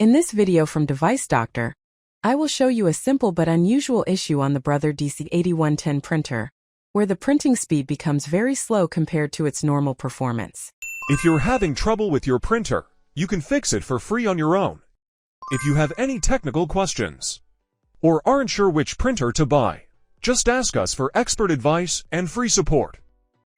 In this video from Device Doctor, I will show you a simple but unusual issue on the Brother DC8110 printer, where the printing speed becomes very slow compared to its normal performance. If you're having trouble with your printer, you can fix it for free on your own. If you have any technical questions or aren't sure which printer to buy, just ask us for expert advice and free support.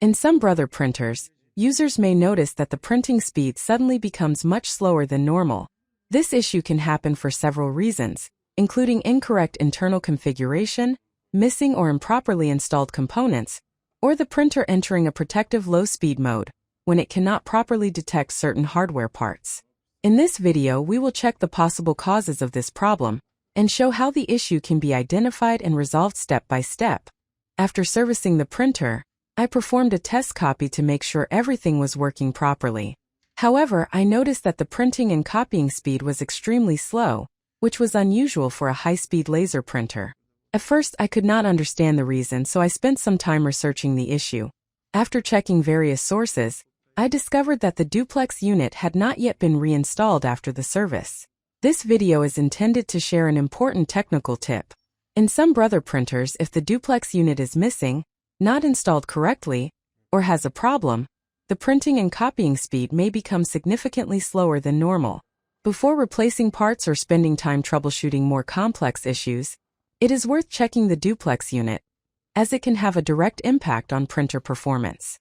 In some Brother printers, users may notice that the printing speed suddenly becomes much slower than normal. This issue can happen for several reasons, including incorrect internal configuration, missing or improperly installed components, or the printer entering a protective low-speed mode when it cannot properly detect certain hardware parts. In this video, we will check the possible causes of this problem and show how the issue can be identified and resolved step by step. After servicing the printer, I performed a test copy to make sure everything was working properly. However, I noticed that the printing and copying speed was extremely slow, which was unusual for a high-speed laser printer. At first, I could not understand the reason, so I spent some time researching the issue. After checking various sources, I discovered that the duplex unit had not yet been reinstalled after the service. This video is intended to share an important technical tip. In some Brother printers, if the duplex unit is missing, not installed correctly, or has a problem, the printing and copying speed may become significantly slower than normal. Before replacing parts or spending time troubleshooting more complex issues, it is worth checking the duplex unit, as it can have a direct impact on printer performance.